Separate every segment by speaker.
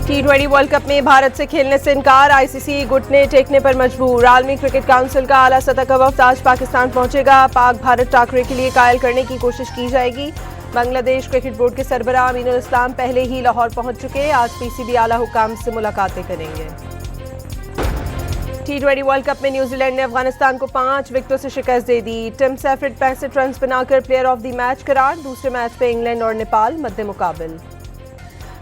Speaker 1: T20 world cup में भारत से खेलने से इनकार, आईसीसी घुटने टेकने पर मजबूर। आलमी क्रिकेट काउंसिल का आला सतह का वफ्द आज पाकिस्तान पहुंचेगा। पाक भारत टाकरे के लिए कायल करने की कोशिश की जाएगी। बांग्लादेश क्रिकेट बोर्ड के सरबराह अमीनुल इस्लाम पहले ही लाहौर पहुंच चुके। आज पीसीबी आला हुकाम से मुलाकातें करेंगे। T20 वर्ल्ड कप में न्यूजीलैंड ने अफगानिस्तान को 5 विकेटों से शिकस्त दे दी। टिम सेफर्ड 65 रन बनाकर प्लेयर ऑफ द मैच करार। दूसरे मैच में इंग्लैंड और नेपाल मद्दे मुकाबिल।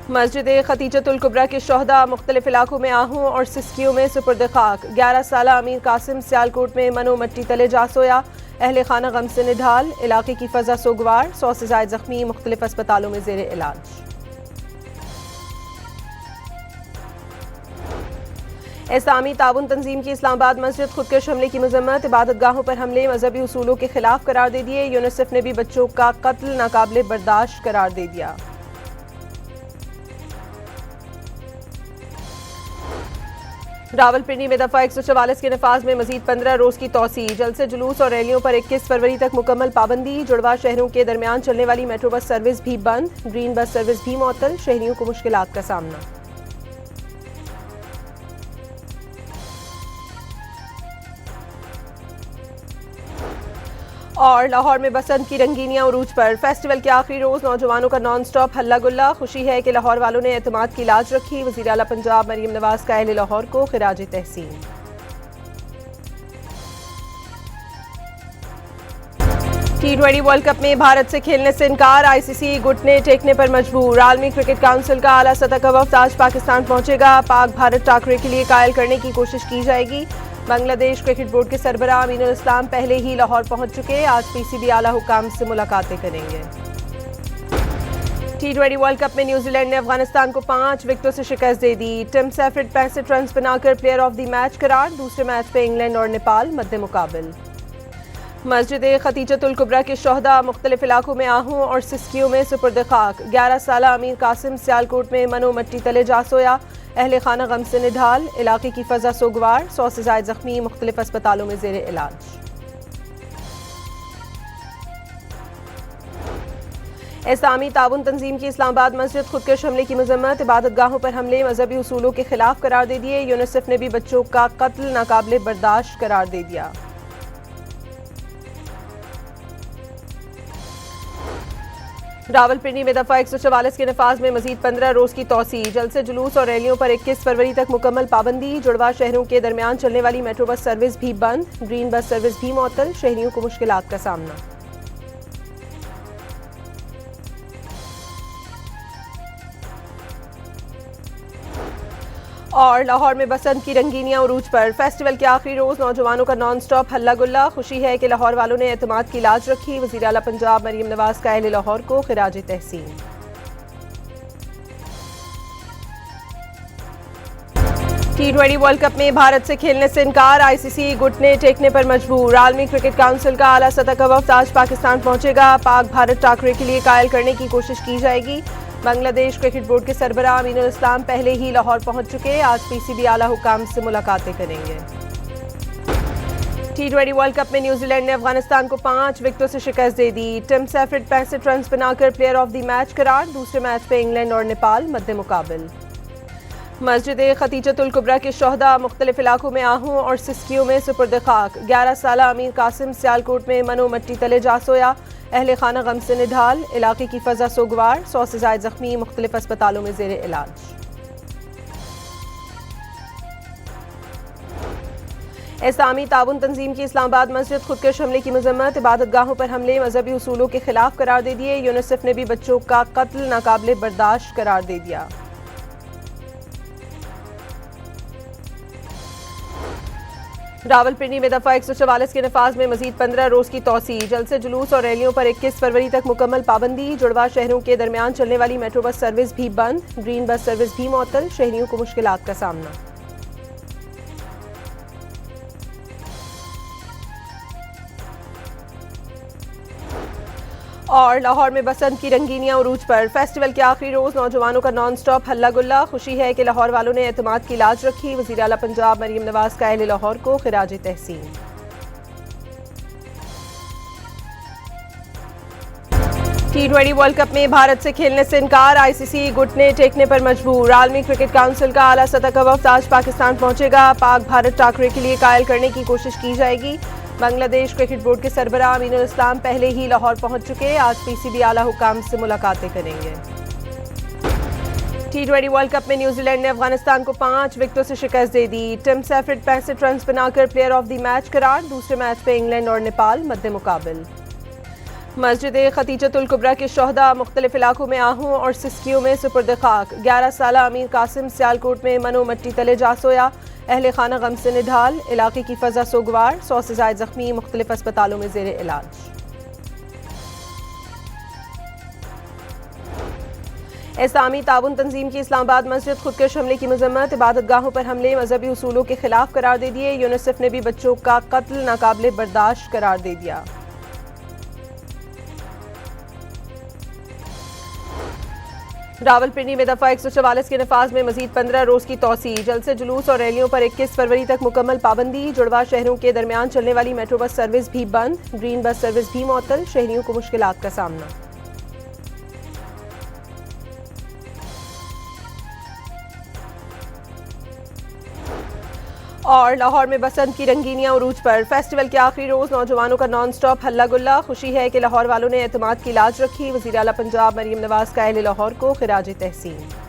Speaker 1: मस्जिद खतीजतुल कुबरा के शोहदा मुख्तलिफ इलाकों में आहूं और सिस्कियों में सुपुर्द खाक। 11 साल अमीर कासिम सियालकोट में मनो मट्टी तले जा सोया। अहले खाना गम से निढाल। इलाके की फजा सोगवार। 100 से ज्यादा जख्मी मुख्तलिफ अस्पतालों में जेर इलाज। इस्लामी ताउन तंजीम की इस्लामाबाद मस्जिद खुदकश हमले की मजम्मत। इबादत गाहों पर हमले मजहबी उसूलों के खिलाफ करार दे दिए। यूनिसेफ ने भी बच्चों का कत्ल नाकाबिले बर्दाश्त करार दे दिया। रावलपिंडी में दफा 144 के नफाज में मजीद 15 रोज की तोसी। जलसे जुलूस और रैलियों पर 21 फरवरी तक मुकम्मल पाबंदी। जुड़वा शहरों के दरमियान चलने वाली मेट्रो बस सर्विस भी बंद। ग्रीन बस सर्विस भी मुअत्तल। शहरियों को मुश्किलात का सामना। और लाहौर में बसंत की रंगीनियां उरूज पर। फेस्टिवल के आखिरी रोज नौजवानों का नॉन स्टॉप हल्ला गुल्ला। खुशी है कि लाहौर वालों ने एतमाद की लाज रखी। वज़ीर आला पंजाब मरीम नवाज का अहले लाहौर को खिराज तहसीन। T20 वर्ल्ड कप में भारत से खेलने से इनकार, आईसीसी घुटने टेकने पर मजबूर। आलमी क्रिकेट काउंसिल का आला सतह का वफ्द आज पाकिस्तान पहुंचेगा। पाक भारत टाकरे के लिए कायल करने की कोशिश की जाएगी। बांग्लादेश क्रिकेट बोर्ड के सरबराह अमीनुल इस्लाम पहले ही लाहौर पहुंच चुके। आज पीसीबी आला हुकाम से मुलाकातें करेंगे। T20 वर्ल्ड कप में न्यूजीलैंड ने अफगानिस्तान को 5 विकेटों से शिकस्त दे दी। टिम सेफर्ड 65 रन बनाकर प्लेयर ऑफ द मैच करार। दूसरे मैच में इंग्लैंड और नेपाल मद्दे मुकाबिल। मस्जिद खतीजतुल कुबरा के शोहदा मुख्तलिफ इलाकों में आहूं और सिस्कियों में सुपुर्द खाक। 11 साल अमीर कासिम सियालकोट में मनो मट्टी तले जा सोया। अहले खाना गम से निढाल। इलाके की फजा सोगवार। 100 से ज्यादा जख्मी मुख्तलिफ अस्पतालों में जेर इलाज। इस्लामी ताउन तंजीम की इस्लामाबाद मस्जिद खुदकश हमले की मजम्मत। इबादत गाहों पर हमले मजहबी उसूलों के खिलाफ करार दे दिए। यूनिसेफ ने भी बच्चों का कत्ल नाकाबिले बर्दाश्त करार दे दिया। रावलपिंडी में दफा 144 के नफाज में मजीद 15 रोज की तोसी। जलसे जुलूस और रैलियों पर 21 फरवरी तक मुकम्मल पाबंदी। जुड़वा शहरों के दरमियान चलने वाली मेट्रो बस सर्विस भी बंद। ग्रीन बस सर्विस भी मुअत्तल। शहरियों को मुश्किलात का सामना। और लाहौर में बसंत की रंगीनियां उरूज पर। फेस्टिवल के आखिरी रोज नौजवानों का नॉन स्टॉप हल्ला गुल्ला। खुशी है कि लाहौर वालों ने एतमाद की लाज रखी। वज़ीर आला पंजाब मरीम नवाज का अहले लाहौर को खिराज तहसीन। T20 वर्ल्ड कप में भारत से खेलने से इनकार, आईसीसी घुटने टेकने पर मजबूर। आलमी क्रिकेट काउंसिल का आला सतह का वफ्द आज पाकिस्तान पहुंचेगा। पाक भारत टाकरे के लिए कायल करने की कोशिश की जाएगी। बांग्लादेश क्रिकेट बोर्ड के सरबराह अमीनुल इस्लाम पहले ही लाहौर पहुंच चुके। आज पीसीबी आला हुकाम से मुलाकातें करेंगे। T20 वर्ल्ड कप में न्यूजीलैंड ने अफगानिस्तान को 5 विकेटों से शिकस्त दे दी। टिम सेफर्ड 65 रन बनाकर प्लेयर ऑफ द मैच करार। दूसरे मैच में इंग्लैंड और नेपाल मद्दे मुकाबिल। मस्जिद खतीजतुल कुबरा के शोहदा मुख्तलिफ इलाकों में आहूं और सिस्कियों में सुपुर्द खाक। 11 साल अमीर कासिम सियालकोट में मनो मट्टी तले जा सोया। अहले खाना गम से निढाल। इलाके की फजा सोगवार। 100 से ज्यादा जख्मी मुख्तलिफ अस्पतालों में जेर इलाज। इस्लामी ताउन तंजीम की इस्लामाबाद मस्जिद खुदकश हमले की मजम्मत। इबादत गाहों पर हमले मजहबी उसूलों के खिलाफ करार दे दिए। यूनिसेफ ने भी बच्चों का कत्ल नाकाबिले बर्दाश्त करार दे दिया। रावलपिंडी में दफा 144 के नफाज में मजीद 15 रोज की तोसी। जलसे जुलूस और रैलियों पर 21 फरवरी तक मुकम्मल पाबंदी। जुड़वा शहरों के दरमियान चलने वाली मेट्रो बस सर्विस भी बंद। ग्रीन बस सर्विस भी मुअत्तल। शहरियों को मुश्किलात का सामना। और लाहौर में बसंत की रंगीनियां उरूज पर। फेस्टिवल के आखिरी रोज नौजवानों का नॉन स्टॉप हल्ला गुल्ला। खुशी है कि लाहौर वालों ने एतमाद की लाज रखी। वज़ीर आला पंजाब मरीम नवाज का अहले लाहौर को खिराज तहसीन। T20 वर्ल्ड कप में भारत से खेलने से इनकार, आईसीसी घुटने टेकने पर मजबूर। आलमी क्रिकेट काउंसिल का आला सतह का वफ्द आज पाकिस्तान पहुंचेगा। पाक भारत टाकरे के लिए कायल करने की कोशिश की जाएगी। बांग्लादेश क्रिकेट बोर्ड के सरबराह अमीनुल इस्लाम पहले ही लाहौर पहुंच चुके। आज पीसीबी आला हुकाम से मुलाकातें करेंगे। T20 वर्ल्ड कप में न्यूजीलैंड ने अफगानिस्तान को 5 विकेटों से शिकस्त दे दी। टिम सेफर्ड 65 रन बनाकर प्लेयर ऑफ द मैच करार। दूसरे मैच में इंग्लैंड और नेपाल मद्दे मुकाबिल। मस्जिद खतीजतुल कुबरा के शोहदा मुख्तलिफ इलाकों में आहूं और सिस्कियों में सुपुर्द खाक। 11 साला अमीर कासिम सियालकोट में मनो मट्टी तले जा सोया। अहले खाना गम से निढाल, इलाके की फजा सोगवार। 100 से ज्यादा जख्मी मुख्तलिफ अस्पतालों में जेर इलाज। इस्लामी ताउन तंजीम की इस्लामाबाद मस्जिद खुदकश हमले की मजम्मत। इबादत गाहों पर हमले मजहबी उसूलों के खिलाफ करार दे दिए। यूनिसेफ ने भी बच्चों का कत्ल नाकाबिले बर्दाश्त करार दे दिया। रावलपिंडी में दफा 144 के नफाज में मजीद 15 रोज की तोसी। जलसे जुलूस और रैलियों पर 21 फरवरी तक मुकम्मल पाबंदी। जुड़वा शहरों के दरमियान चलने वाली मेट्रो बस सर्विस भी बंद। ग्रीन बस सर्विस भी मुअत्तल। शहरियों को मुश्किलात का सामना। और लाहौर में बसंत की रंगीनियां उरूज पर। फेस्टिवल के आखिरी रोज नौजवानों का नॉन स्टॉप हल्ला गुल्ला। खुशी है कि लाहौर वालों ने एतमाद की लाज रखी। वज़ीर आला पंजाब मरीम नवाज का अहले लाहौर को खिराज तहसीन।